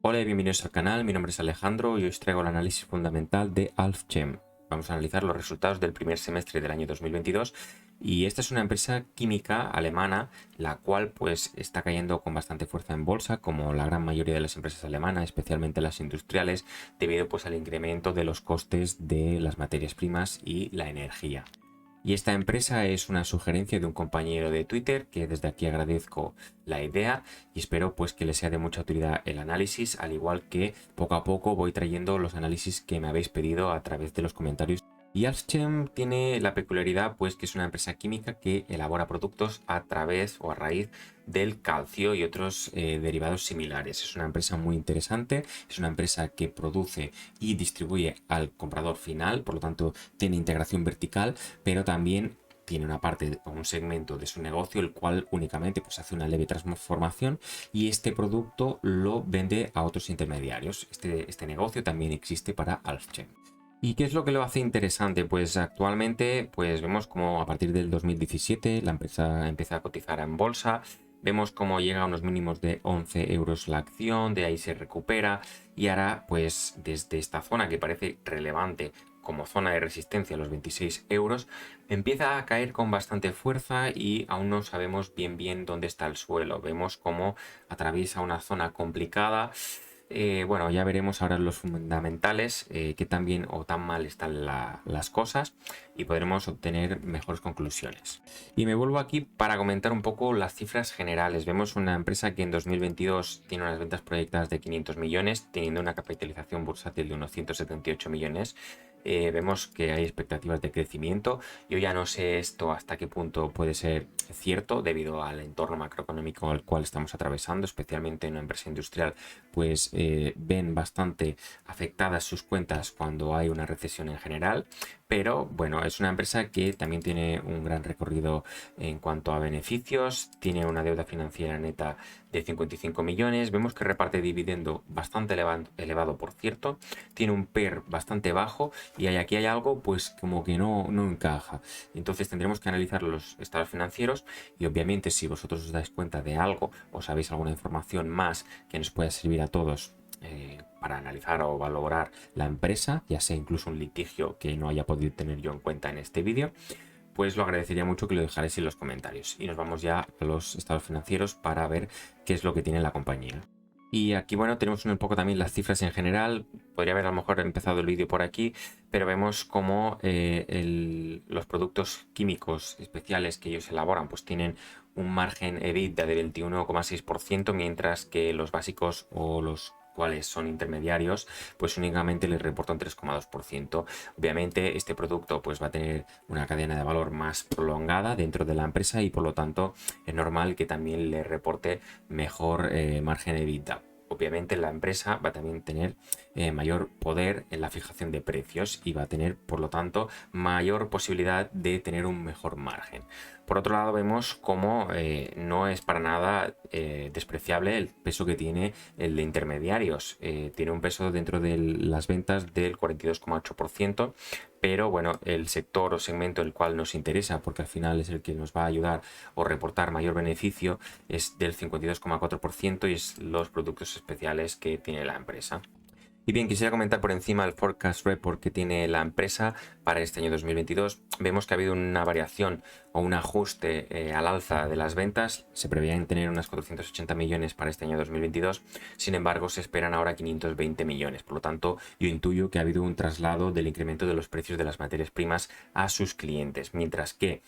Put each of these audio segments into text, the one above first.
Hola y bienvenidos al canal, mi nombre es Alejandro y hoy os traigo el análisis fundamental de Alfchem. Vamos a analizar los resultados del primer semestre del año 2022 y esta es una empresa química alemana la cual pues está cayendo con bastante fuerza en bolsa como la gran mayoría de las empresas alemanas, especialmente las industriales, debido pues al incremento de los costes de las materias primas y la energía. Y esta empresa es una sugerencia de un compañero de Twitter que desde aquí agradezco la idea y espero pues que les sea de mucha utilidad el análisis, al igual que poco a poco voy trayendo los análisis que me habéis pedido a través de los comentarios. Y Alchem tiene la peculiaridad pues que es una empresa química que elabora productos a través o a raíz del calcio y otros derivados similares. Es una empresa muy interesante, es una empresa que produce y distribuye al comprador final, por lo tanto tiene integración vertical, pero también tiene una parte o un segmento de su negocio el cual únicamente pues hace una leve transformación y este producto lo vende a otros intermediarios. Este negocio también existe para Alfchem. ¿Y qué es lo que lo hace interesante? Pues actualmente pues vemos como a partir del 2017 la empresa empieza a cotizar en bolsa. Vemos cómo llega a unos mínimos de 11 euros la acción, de ahí se recupera y ahora pues desde esta zona que parece relevante como zona de resistencia, los 26 euros, empieza a caer con bastante fuerza y aún no sabemos bien dónde está el suelo. Vemos cómo atraviesa una zona complicada. Bueno, ya veremos ahora los fundamentales, qué tan bien o tan mal están las cosas y podremos obtener mejores conclusiones. Y me vuelvo aquí para comentar un poco las cifras generales. Vemos una empresa que en 2022 tiene unas ventas proyectadas de 500 millones, teniendo una capitalización bursátil de unos 178 millones. Vemos que hay expectativas de crecimiento. Yo ya no sé esto hasta qué punto puede ser cierto debido al entorno macroeconómico al cual estamos atravesando, especialmente en una empresa industrial, pues ven bastante afectadas sus cuentas cuando hay una recesión en general. Pero bueno, es una empresa que también tiene un gran recorrido en cuanto a beneficios, tiene una deuda financiera neta de 55 millones, vemos que reparte dividendo bastante elevado por cierto, tiene un PER bastante bajo y aquí hay algo pues como que no encaja. Entonces tendremos que analizar los estados financieros y obviamente si vosotros os dais cuenta de algo o sabéis alguna información más que nos pueda servir a todos para analizar o valorar la empresa, ya sea incluso un litigio que no haya podido tener yo en cuenta en este vídeo, pues lo agradecería mucho que lo dejarais en los comentarios. Y nos vamos ya a los estados financieros para ver qué es lo que tiene la compañía. Y aquí, bueno, tenemos un poco también las cifras en general. Podría haber a lo mejor empezado el vídeo por aquí, pero vemos cómo los productos químicos especiales que ellos elaboran pues tienen un margen EBITDA de 21,6%, mientras que los básicos o los cuales son intermediarios, pues únicamente les reportan 3,2%. Obviamente este producto pues va a tener una cadena de valor más prolongada dentro de la empresa y por lo tanto es normal que también le reporte mejor margen EBITDA. Obviamente la empresa va a también tener mayor poder en la fijación de precios y va a tener, por lo tanto, mayor posibilidad de tener un mejor margen. Por otro lado, vemos cómo no es para nada despreciable el peso que tiene el de intermediarios. Tiene un peso dentro de las ventas del 42,8%, pero bueno, el sector o segmento el cual nos interesa, porque al final es el que nos va a ayudar o reportar mayor beneficio, es del 52,4% y es los productos especiales que tiene la empresa. Y bien, quisiera comentar por encima el forecast report que tiene la empresa para este año 2022. Vemos que ha habido una variación o un ajuste al alza de las ventas. Se preveían tener unas 480 millones para este año 2022. Sin embargo, se esperan ahora 520 millones. Por lo tanto, yo intuyo que ha habido un traslado del incremento de los precios de las materias primas a sus clientes. Mientras que,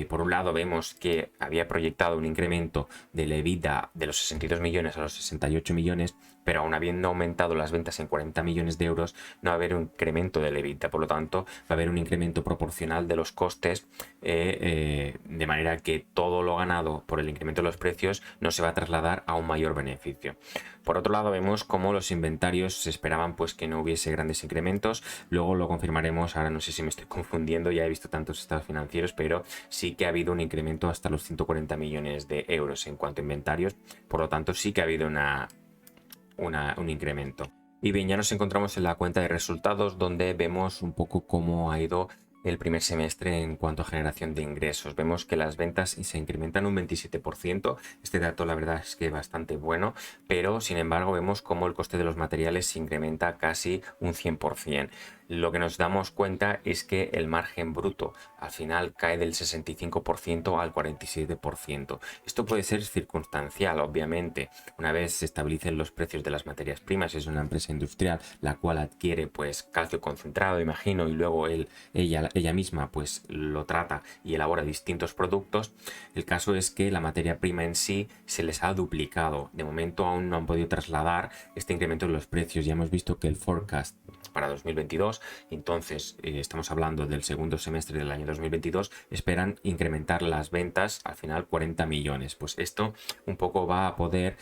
por un lado, vemos que había proyectado un incremento de la EBITDA de los 62 millones a los 68 millones, pero aún habiendo aumentado las ventas en 40 millones de euros, no va a haber un incremento del EBITDA, por lo tanto, va a haber un incremento proporcional de los costes, de manera que todo lo ganado por el incremento de los precios no se va a trasladar a un mayor beneficio. Por otro lado, vemos cómo los inventarios se esperaban pues que no hubiese grandes incrementos, luego lo confirmaremos, ahora no sé si me estoy confundiendo, ya he visto tantos estados financieros, pero sí que ha habido un incremento hasta los 140 millones de euros en cuanto a inventarios, por lo tanto sí que ha habido un incremento. Y bien, ya nos encontramos en la cuenta de resultados donde vemos un poco cómo ha ido el primer semestre en cuanto a generación de ingresos. Vemos que las ventas se incrementan un 27%. Este dato la verdad es que es bastante bueno, pero sin embargo vemos cómo el coste de los materiales se incrementa casi un 100%. Lo que nos damos cuenta es que el margen bruto al final cae del 65% al 47%. Esto puede ser circunstancial, obviamente. Una vez se estabilicen los precios de las materias primas, es una empresa industrial la cual adquiere pues calcio concentrado, imagino, y luego ella misma pues lo trata y elabora distintos productos. El caso es que la materia prima en sí se les ha duplicado. De momento aún no han podido trasladar este incremento en los precios. Ya hemos visto que el forecast para 2022, entonces estamos hablando del segundo semestre del año 2022, esperan incrementar las ventas al final 40 millones. Pues esto un poco va a poder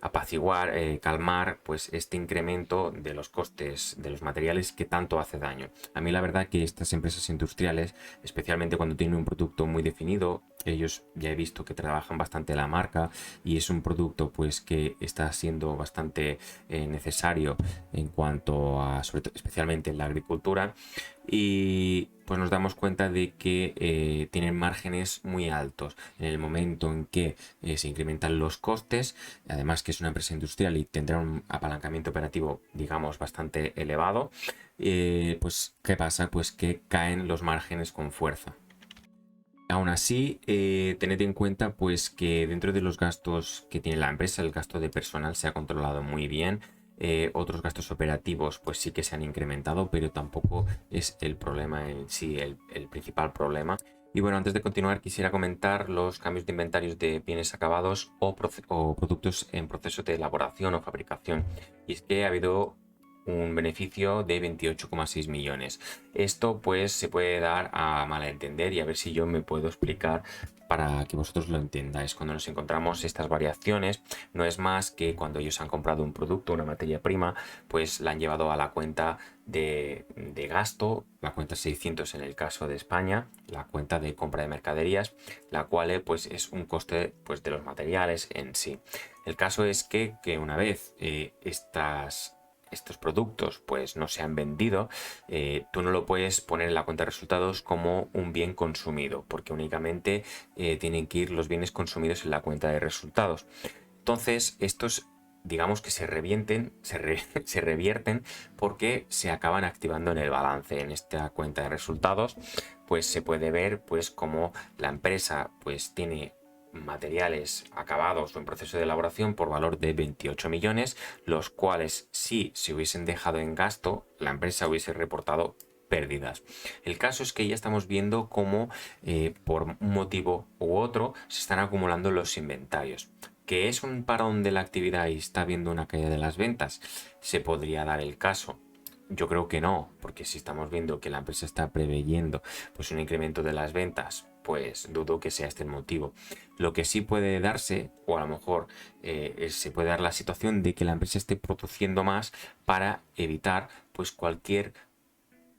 apaciguar, calmar pues este incremento de los costes de los materiales que tanto hace daño. A mí la verdad que estas empresas industriales, especialmente cuando tienen un producto muy definido, ellos ya he visto que trabajan bastante la marca y es un producto pues que está siendo bastante necesario en cuanto a, sobre todo, especialmente en la agricultura, y pues nos damos cuenta de que tienen márgenes muy altos. En el momento en que se incrementan los costes, además que es una empresa industrial y tendrá un apalancamiento operativo, digamos, bastante elevado, pues ¿qué pasa? Pues que caen los márgenes con fuerza. Aún así, tened en cuenta pues que dentro de los gastos que tiene la empresa, el gasto de personal se ha controlado muy bien. Otros gastos operativos pues sí que se han incrementado, pero tampoco es el problema en sí, el principal problema. Y bueno, antes de continuar quisiera comentar los cambios de inventarios de bienes acabados o productos en proceso de elaboración o fabricación. Y es que ha habido un beneficio de 28,6 millones. Esto pues se puede dar a malentender y a ver si yo me puedo explicar para que vosotros lo entendáis. Cuando nos encontramos estas variaciones, no es más que cuando ellos han comprado un producto, una materia prima, pues la han llevado a la cuenta de gasto, la cuenta 600 en el caso de España, la cuenta de compra de mercaderías, la cual pues es un coste pues de los materiales en sí. El caso es que una vez estos productos pues no se han vendido, tú no lo puedes poner en la cuenta de resultados como un bien consumido, porque únicamente tienen que ir los bienes consumidos en la cuenta de resultados. Entonces estos, digamos que se revierten porque se acaban activando en el balance. En esta cuenta de resultados pues se puede ver pues como la empresa pues tiene materiales acabados o en proceso de elaboración por valor de 28 millones, los cuales si se hubiesen dejado en gasto, la empresa hubiese reportado pérdidas. El caso es que ya estamos viendo cómo por un motivo u otro se están acumulando los inventarios. ¿Que es un parón de la actividad y está habiendo una caída de las ventas? Se podría dar el caso. Yo creo que no, porque si estamos viendo que la empresa está preveyendo pues un incremento de las ventas, pues dudo que sea este el motivo. Lo que sí puede darse, o a lo mejor se puede dar la situación de que la empresa esté produciendo más para evitar pues cualquier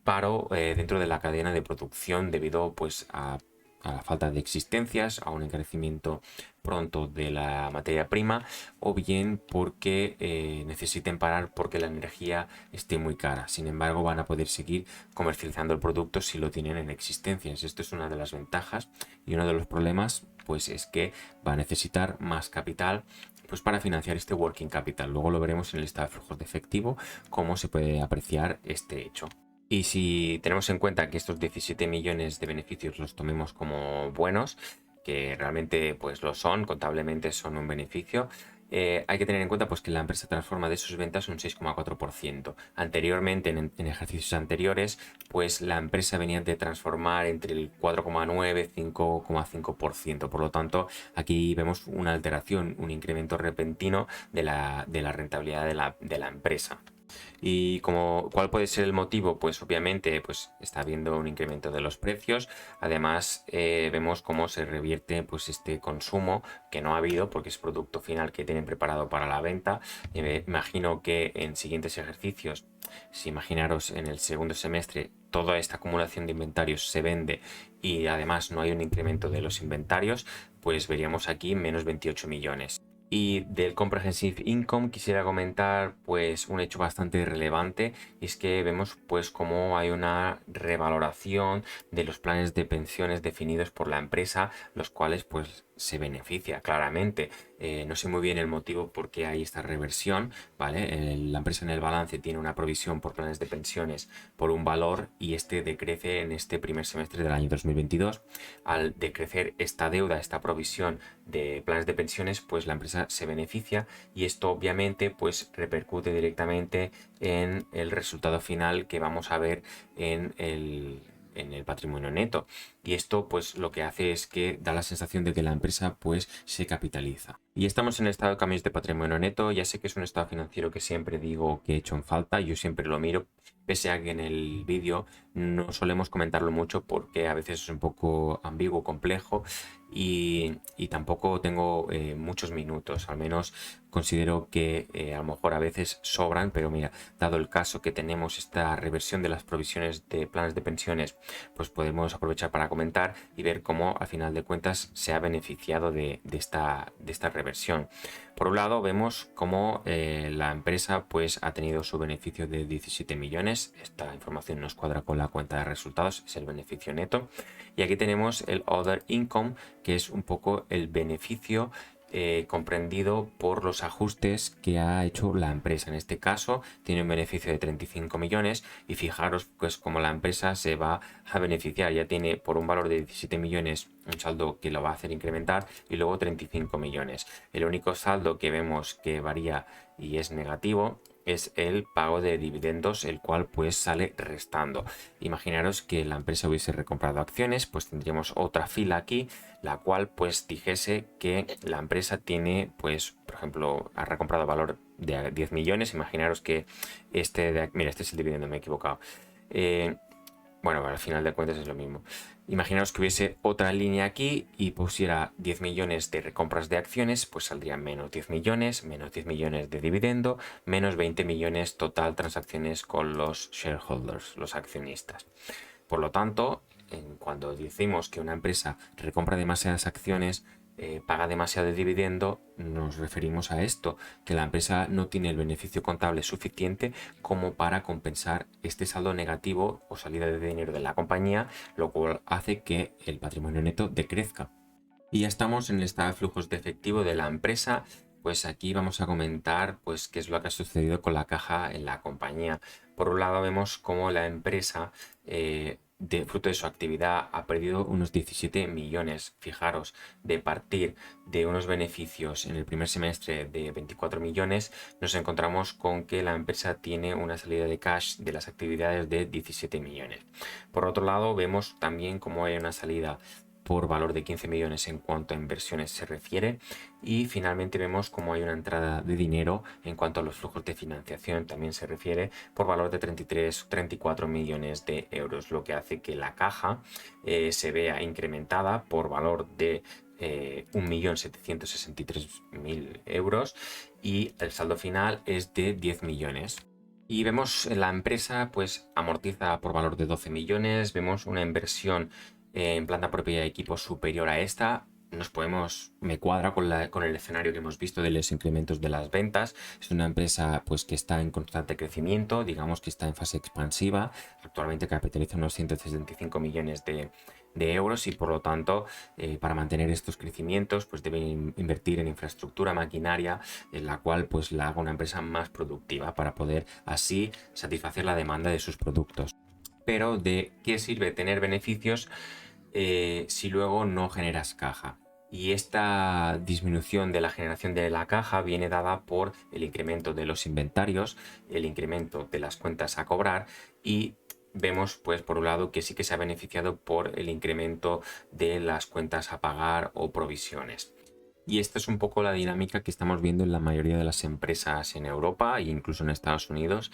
paro dentro de la cadena de producción debido pues a la falta de existencias, a un encarecimiento pronto de la materia prima, o bien porque necesiten parar porque la energía esté muy cara. Sin embargo, van a poder seguir comercializando el producto si lo tienen en existencias. Esto es una de las ventajas, y uno de los problemas pues es que va a necesitar más capital pues para financiar este working capital. Luego lo veremos en el estado de flujos de efectivo cómo se puede apreciar este hecho. Y si tenemos en cuenta que estos 17 millones de beneficios los tomemos como buenos, que realmente pues lo son, contablemente son un beneficio, hay que tener en cuenta pues que la empresa transforma de sus ventas un 6,4%. Anteriormente, en ejercicios anteriores, pues la empresa venía de transformar entre el 4,9 y 5,5%. Por lo tanto, aquí vemos una alteración, un incremento repentino de la rentabilidad de la empresa. Y ¿cuál puede ser el motivo? Pues obviamente pues está habiendo un incremento de los precios. Además vemos cómo se revierte pues este consumo que no ha habido porque es producto final que tienen preparado para la venta. Imagino que en siguientes ejercicios, si imaginaros en el segundo semestre, toda esta acumulación de inventarios se vende y además no hay un incremento de los inventarios, pues veríamos aquí menos 28 millones. Y del Comprehensive Income quisiera comentar pues un hecho bastante relevante, y es que vemos pues cómo hay una revaloración de los planes de pensiones definidos por la empresa, los cuales pues se beneficia claramente. No sé muy bien el motivo por qué hay esta reversión, ¿vale? La empresa en el balance tiene una provisión por planes de pensiones por un valor y este decrece en este primer semestre del año 2022. Al decrecer esta deuda, esta provisión de planes de pensiones, pues la empresa se beneficia, y esto obviamente pues repercute directamente en el resultado final que vamos a ver en el patrimonio neto, y esto pues lo que hace es que da la sensación de que la empresa pues se capitaliza. Y estamos en el estado de cambios de patrimonio neto. Ya sé que es un estado financiero que siempre digo que he hecho en falta, yo siempre lo miro, pese a que en el vídeo no solemos comentarlo mucho porque a veces es un poco ambiguo, complejo, y tampoco tengo muchos minutos. Al menos considero que a lo mejor a veces sobran, pero mira, dado el caso que tenemos esta reversión de las provisiones de planes de pensiones, pues podemos aprovechar para comentar y ver cómo al final de cuentas se ha beneficiado de esta reversión. Por un lado vemos cómo la empresa pues ha tenido su beneficio de 17 millones. Esta información nos cuadra con la cuenta de resultados, es el beneficio neto. Y aquí tenemos el Other Income, que es un poco el beneficio comprendido por los ajustes que ha hecho la empresa. En este caso tiene un beneficio de 35 millones, y fijaros pues cómo la empresa se va a beneficiar. Ya tiene por un valor de 17 millones un saldo que lo va a hacer incrementar, y luego 35 millones. El único saldo que vemos que varía y es negativo es el pago de dividendos, el cual pues sale restando. Imaginaros que la empresa hubiese recomprado acciones, pues tendríamos otra fila aquí, la cual pues dijese que la empresa tiene pues, por ejemplo, ha recomprado valor de 10 millones. Imaginaros que mira, este es el dividendo, me he equivocado. Bueno, al final de cuentas es lo mismo. Imaginaos que hubiese otra línea aquí y pusiera 10 millones de recompras de acciones, pues saldrían menos 10 millones, menos 10 millones de dividendo, menos 20 millones total transacciones con los shareholders, los accionistas. Por lo tanto, cuando decimos que una empresa recompra demasiadas acciones, paga demasiado de dividendo, nos referimos a esto, que la empresa no tiene el beneficio contable suficiente como para compensar este saldo negativo o salida de dinero de la compañía, lo cual hace que el patrimonio neto decrezca. Y ya estamos en el estado de flujos de efectivo de la empresa. Pues aquí vamos a comentar pues qué es lo que ha sucedido con la caja en la compañía. Por un lado vemos cómo la empresa de fruto de su actividad ha perdido unos 17 millones. Fijaros, de partir de unos beneficios en el primer semestre de 24 millones, nos encontramos con que la empresa tiene una salida de cash de las actividades de 17 millones. Por otro lado, vemos también cómo hay una salida por valor de 15 millones en cuanto a inversiones se refiere, y finalmente vemos como hay una entrada de dinero en cuanto a los flujos de financiación también se refiere, por valor de 34 millones de euros, lo que hace que la caja se vea incrementada por valor de 1.763.000 euros, y el saldo final es de 10 millones. Y vemos la empresa pues amortiza por valor de 12 millones, vemos una inversión en planta propia y equipo superior a esta. Me cuadra con el escenario que hemos visto de los incrementos de las ventas. Es una empresa pues que está en constante crecimiento, digamos que está en fase expansiva. Actualmente capitaliza unos 165 millones de euros, y por lo tanto para mantener estos crecimientos pues debe invertir en infraestructura, maquinaria, en la cual pues la haga una empresa más productiva para poder así satisfacer la demanda de sus productos. Pero ¿de qué sirve tener beneficios si luego no generas caja? Y esta disminución de la generación de la caja viene dada por el incremento de los inventarios, el incremento de las cuentas a cobrar, y vemos pues por un lado que sí que se ha beneficiado por el incremento de las cuentas a pagar o provisiones. Y esta es un poco la dinámica que estamos viendo en la mayoría de las empresas en Europa e incluso en Estados Unidos.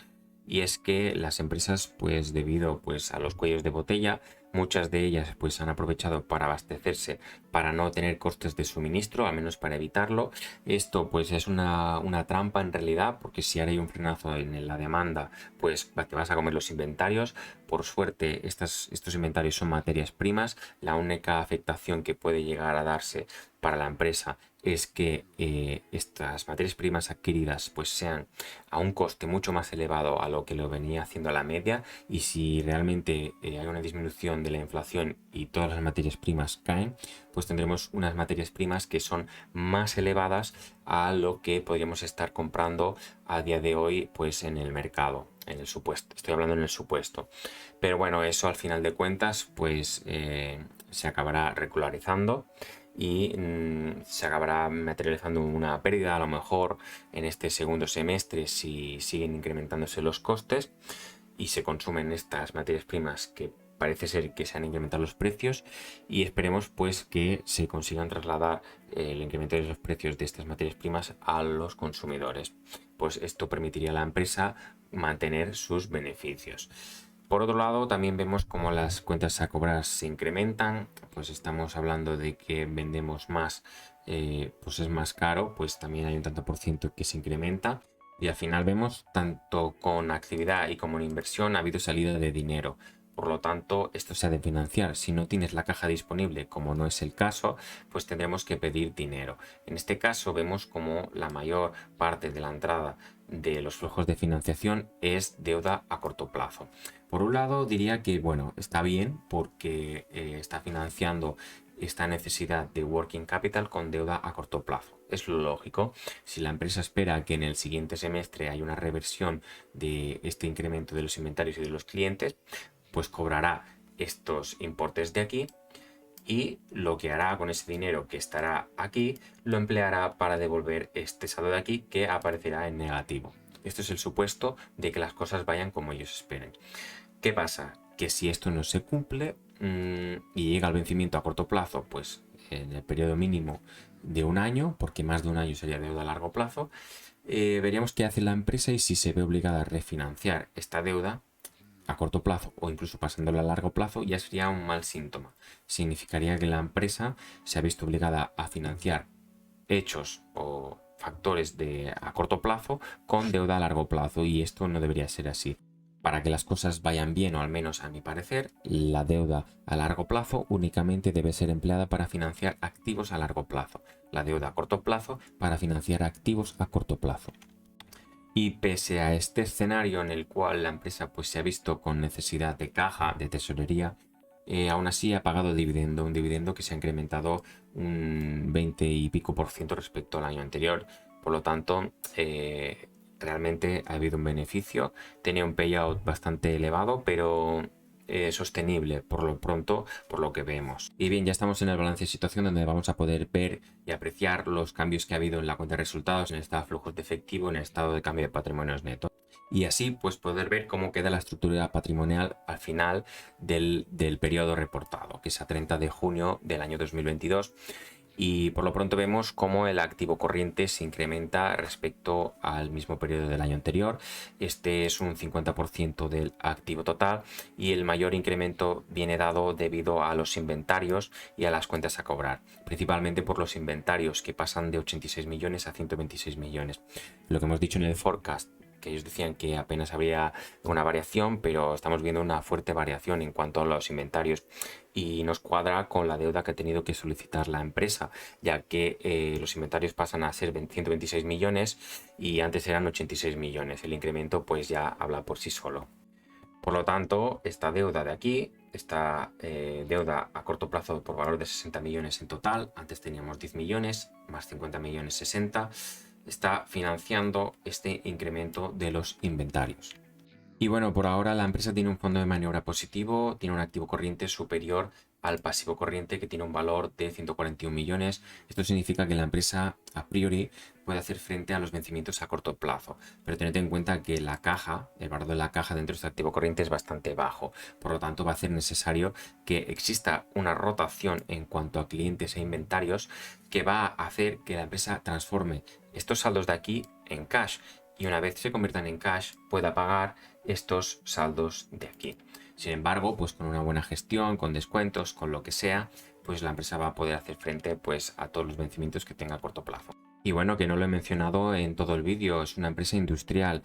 Y es que las empresas, pues debido pues a los cuellos de botella, muchas de ellas pues han aprovechado para abastecerse, para no tener costes de suministro, al menos para evitarlo. Esto pues es una trampa en realidad, porque si ahora hay un frenazo en la demanda, pues te vas a comer los inventarios. Por suerte estos inventarios son materias primas. La única afectación que puede llegar a darse para la empresa es que estas materias primas adquiridas pues sean a un coste mucho más elevado a lo que lo venía haciendo a la media, y si realmente hay una disminución de la inflación y todas las materias primas caen, pues tendremos unas materias primas que son más elevadas a lo que podríamos estar comprando a día de hoy pues en el mercado, en el supuesto, estoy hablando en el supuesto. Pero bueno, eso al final de cuentas pues se acabará regularizando y se acabará materializando una pérdida a lo mejor en este segundo semestre si siguen incrementándose los costes y se consumen estas materias primas que parece ser que se han incrementado los precios, y esperemos pues que se consigan trasladar el incremento de los precios de estas materias primas a los consumidores, pues esto permitiría a la empresa mantener sus beneficios. Por otro lado, también vemos cómo las cuentas a cobrar se incrementan, pues estamos hablando de que vendemos más, pues es más caro, pues también hay un tanto por ciento que se incrementa, y al final vemos tanto con actividad y como en inversión ha habido salida de dinero. Por lo tanto, esto se ha de financiar. Si no tienes la caja disponible, como no es el caso, pues tendremos que pedir dinero. En este caso vemos como la mayor parte de la entrada de los flujos de financiación es deuda a corto plazo. Por un lado diría que bueno, está bien porque está financiando esta necesidad de working capital con deuda a corto plazo. Es lo lógico. Si la empresa espera que en el siguiente semestre haya una reversión de este incremento de los inventarios y de los clientes, pues cobrará estos importes de aquí, y lo que hará con ese dinero que estará aquí lo empleará para devolver este saldo de aquí que aparecerá en negativo. Esto es el supuesto de que las cosas vayan como ellos esperen. ¿Qué pasa? Que si esto no se cumple y llega al vencimiento a corto plazo, pues en el periodo mínimo de un año, porque más de un año sería deuda a largo plazo, veríamos qué hace la empresa y si se ve obligada a refinanciar esta deuda a corto plazo o incluso pasándola a largo plazo, ya sería un mal síntoma. Significaría que la empresa se ha visto obligada a financiar hechos o factores a corto plazo con deuda a largo plazo, y esto no debería ser así. Para que las cosas vayan bien, o al menos a mi parecer, la deuda a largo plazo únicamente debe ser empleada para financiar activos a largo plazo. La deuda a corto plazo para financiar activos a corto plazo. Y pese a este escenario en el cual la empresa pues, se ha visto con necesidad de caja, de tesorería, aún así ha pagado dividendo, un dividendo que se ha incrementado un 20 y pico por ciento respecto al año anterior. Por lo tanto, realmente ha habido un beneficio. Tenía un payout bastante elevado, pero sostenible por lo pronto, por lo que vemos. Y bien, ya estamos en el balance de situación, donde vamos a poder ver y apreciar los cambios que ha habido en la cuenta de resultados, en el estado de flujos de efectivo, en el estado de cambio de patrimonios netos. Y así pues poder ver cómo queda la estructura patrimonial al final del periodo reportado, que es a 30 de junio del año 2022. Y por lo pronto vemos cómo el activo corriente se incrementa respecto al mismo periodo del año anterior. Este es un 50% del activo total, y el mayor incremento viene dado debido a los inventarios y a las cuentas a cobrar, principalmente por los inventarios, que pasan de 86 millones a 126 millones. Lo que hemos dicho en el forecast, que ellos decían que apenas habría una variación, pero estamos viendo una fuerte variación en cuanto a los inventarios, y nos cuadra con la deuda que ha tenido que solicitar la empresa, ya que los inventarios pasan a ser 126 millones y antes eran 86 millones. El incremento pues ya habla por sí solo. Por lo tanto, esta deuda de aquí, esta deuda a corto plazo por valor de 60 millones en total, antes teníamos 10 millones, más 50 millones 60, está financiando este incremento de los inventarios. Y bueno, por ahora la empresa tiene un fondo de maniobra positivo, tiene un activo corriente superior al pasivo corriente, que tiene un valor de 141 millones. Esto significa que la empresa a priori puede hacer frente a los vencimientos a corto plazo, pero tened en cuenta que la caja, el valor de la caja dentro de este activo corriente es bastante bajo. Por lo tanto, va a ser necesario que exista una rotación en cuanto a clientes e inventarios, que va a hacer que la empresa transforme estos saldos de aquí en cash, y una vez se conviertan en cash pueda pagar estos saldos de aquí. Sin embargo, pues con una buena gestión, con descuentos, con lo que sea, pues la empresa va a poder hacer frente pues a todos los vencimientos que tenga a corto plazo. Y bueno, que no lo he mencionado en todo el vídeo, es una empresa industrial.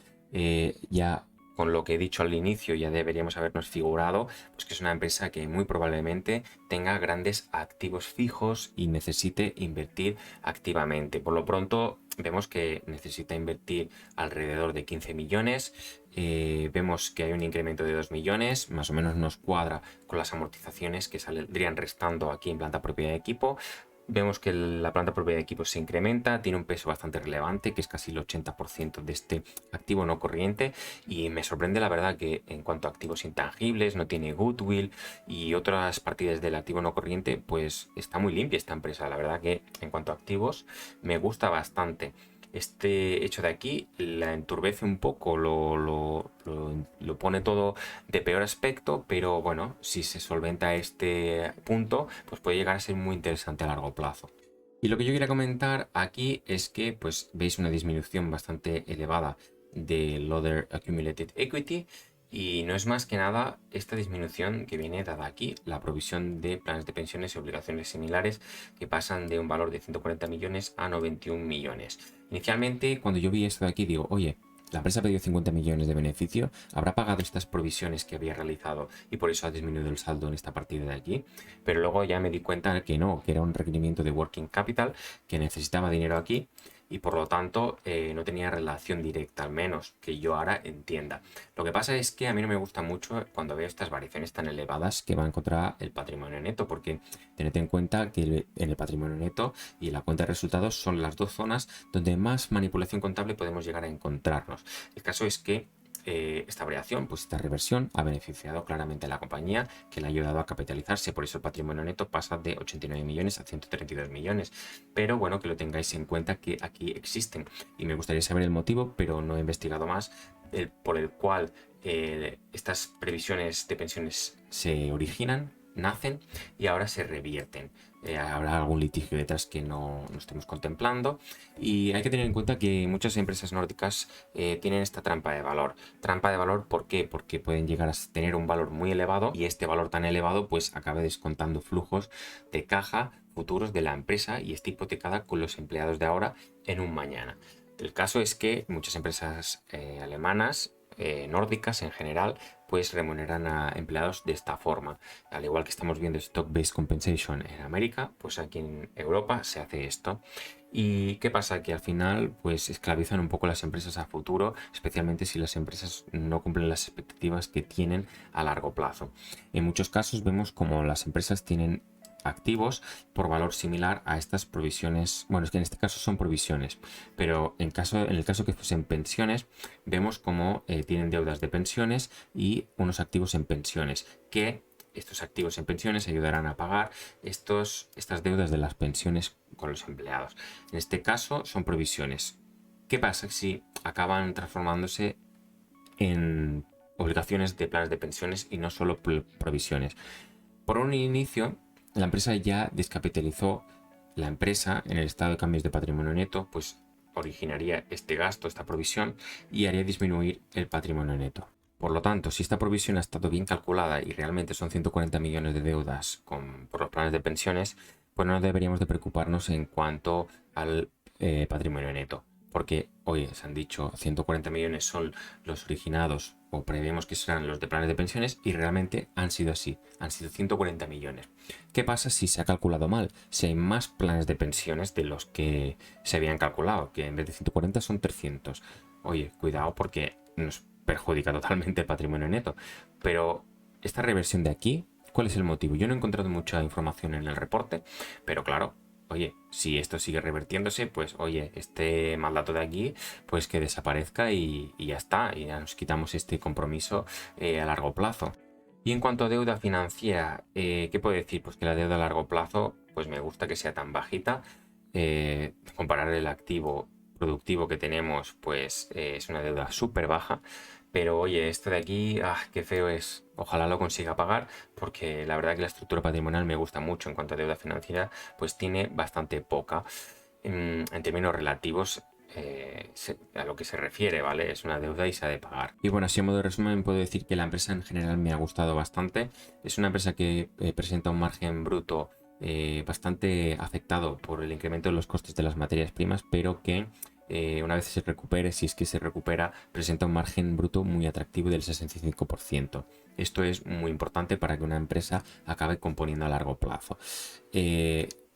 Ya con lo que he dicho al inicio ya deberíamos habernos figurado, pues que es una empresa que muy probablemente tenga grandes activos fijos y necesite invertir activamente. Por lo pronto vemos que necesita invertir alrededor de 15 millones. Vemos que hay un incremento de 2 millones, más o menos nos cuadra con las amortizaciones que saldrían restando aquí en planta propia de equipo. Vemos que la planta propia de equipos se incrementa, tiene un peso bastante relevante, que es casi el 80% de este activo no corriente, y me sorprende la verdad que en cuanto a activos intangibles, no tiene goodwill y otras partidas del activo no corriente, pues está muy limpia esta empresa. La verdad que en cuanto a activos me gusta bastante. Este hecho de aquí la enturbece un poco, lo pone todo de peor aspecto, pero bueno, si se solventa este punto, pues puede llegar a ser muy interesante a largo plazo. Y lo que yo quería comentar aquí es que pues veis una disminución bastante elevada del Other Accumulated Equity, y no es más que nada esta disminución que viene dada aquí, la provisión de planes de pensiones y obligaciones similares que pasan de un valor de 140 millones a 91 millones. Inicialmente, cuando yo vi esto de aquí, digo, oye, la empresa ha pedido 50 millones de beneficio, habrá pagado estas provisiones que había realizado y por eso ha disminuido el saldo en esta partida de aquí. Pero luego ya me di cuenta que no, que era un requerimiento de working capital, que necesitaba dinero aquí y por lo tanto no tenía relación directa, al menos que yo ahora entienda. Lo que pasa es que a mí no me gusta mucho cuando veo estas variaciones tan elevadas que van contra el patrimonio neto, porque tened en cuenta que en el patrimonio neto y en la cuenta de resultados son las dos zonas donde más manipulación contable podemos llegar a encontrarnos. El caso es que esta variación, pues esta reversión ha beneficiado claramente a la compañía, que le ha ayudado a capitalizarse, por eso el patrimonio neto pasa de 89 millones a 132 millones. Pero bueno, que lo tengáis en cuenta que aquí existen y me gustaría saber el motivo, pero no he investigado más, por el cual estas previsiones de pensiones se originan, nacen y ahora se revierten. Habrá algún litigio detrás que no estemos contemplando, y hay que tener en cuenta que muchas empresas nórdicas tienen esta trampa de valor. Trampa de valor, ¿por qué? Porque pueden llegar a tener un valor muy elevado y este valor tan elevado pues acaba descontando flujos de caja futuros de la empresa y está hipotecada con los empleados de ahora en un mañana. El caso es que muchas empresas alemanas, nórdicas en general, pues remuneran a empleados de esta forma. Al igual que estamos viendo Stock-Based Compensation en América, pues aquí en Europa se hace esto. ¿Y qué pasa? Que al final pues esclavizan un poco las empresas a futuro, especialmente si las empresas no cumplen las expectativas que tienen a largo plazo. En muchos casos vemos como las empresas tienen activos por valor similar a estas provisiones. Bueno, es que en este caso son provisiones, pero en el caso que fuesen pensiones, vemos como tienen deudas de pensiones y unos activos en pensiones, que estos activos en pensiones ayudarán a pagar estas deudas de las pensiones con los empleados. En este caso son provisiones. ¿Qué pasa si acaban transformándose en obligaciones de planes de pensiones y no solo provisiones? Por un inicio, la empresa ya descapitalizó la empresa en el estado de cambios de patrimonio neto, pues originaría este gasto, esta provisión, y haría disminuir el patrimonio neto. Por lo tanto, si esta provisión ha estado bien calculada y realmente son 140 millones de deudas por los planes de pensiones, pues no deberíamos de preocuparnos en cuanto al patrimonio neto. Porque, oye, se han dicho 140 millones son los originados o prevemos que serán los de planes de pensiones y realmente han sido así, han sido 140 millones. ¿Qué pasa si se ha calculado mal? Si hay más planes de pensiones de los que se habían calculado, que en vez de 140 son 300. Oye, cuidado porque nos perjudica totalmente el patrimonio neto. Pero esta reversión de aquí, ¿cuál es el motivo? Yo no he encontrado mucha información en el reporte, pero claro, oye, si esto sigue revertiéndose, pues oye, este mal dato de aquí, pues que desaparezca y ya está, y ya nos quitamos este compromiso a largo plazo. Y en cuanto a deuda financiera, ¿qué puedo decir? Pues que la deuda a largo plazo, pues me gusta que sea tan bajita. Comparar el activo productivo que tenemos, pues es una deuda súper baja. Pero oye, esto de aquí, qué feo es. Ojalá lo consiga pagar, porque la verdad que la estructura patrimonial me gusta mucho en cuanto a deuda financiera, pues tiene bastante poca en términos relativos. A lo que se refiere, ¿vale? Es una deuda y se ha de pagar. Y bueno, así a modo de resumen puedo decir que la empresa en general me ha gustado bastante. Es una empresa que presenta un margen bruto bastante afectado por el incremento de los costes de las materias primas, pero que una vez se recupere, si es que se recupera, presenta un margen bruto muy atractivo del 65%. Esto es muy importante para que una empresa acabe componiendo a largo plazo.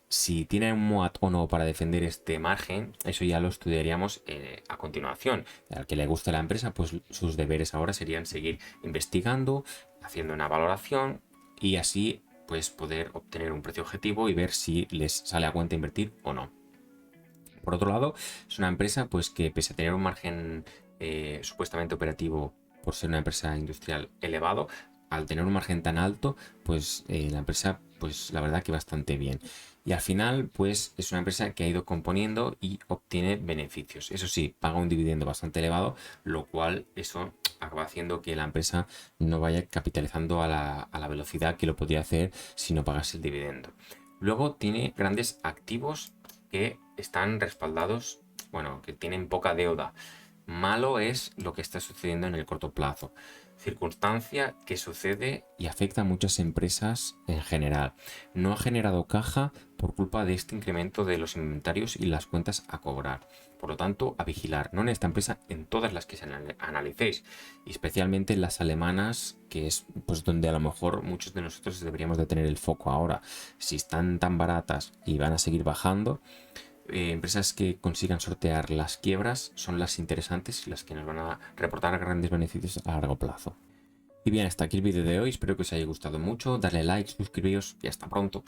Si tiene un MOAT o no para defender este margen, eso ya lo estudiaríamos a continuación. Al que le guste la empresa, pues sus deberes ahora serían seguir investigando, haciendo una valoración y así pues poder obtener un precio objetivo y ver si les sale a cuenta invertir o no. Por otro lado, es una empresa pues que pese a tener un margen supuestamente operativo por ser una empresa industrial elevado, al tener un margen tan alto, pues la empresa, pues la verdad que bastante bien. Y al final, pues es una empresa que ha ido componiendo y obtiene beneficios. Eso sí, paga un dividendo bastante elevado, lo cual eso acaba haciendo que la empresa no vaya capitalizando a la velocidad que lo podría hacer si no pagase el dividendo. Luego tiene grandes activos que están respaldados, bueno, que tienen poca deuda. Malo es lo que está sucediendo en el corto plazo, circunstancia que sucede y afecta a muchas empresas en general. No ha generado caja por culpa de este incremento de los inventarios y las cuentas a cobrar. Por lo tanto, a vigilar, no en esta empresa, en todas las que se analicéis, y especialmente en las alemanas, que es pues donde a lo mejor muchos de nosotros deberíamos de tener el foco ahora. Si están tan baratas y van a seguir bajando, empresas que consigan sortear las quiebras son las interesantes y las que nos van a reportar grandes beneficios a largo plazo. Y bien, hasta aquí el vídeo de hoy, espero que os haya gustado mucho, darle like, suscribiros y hasta pronto.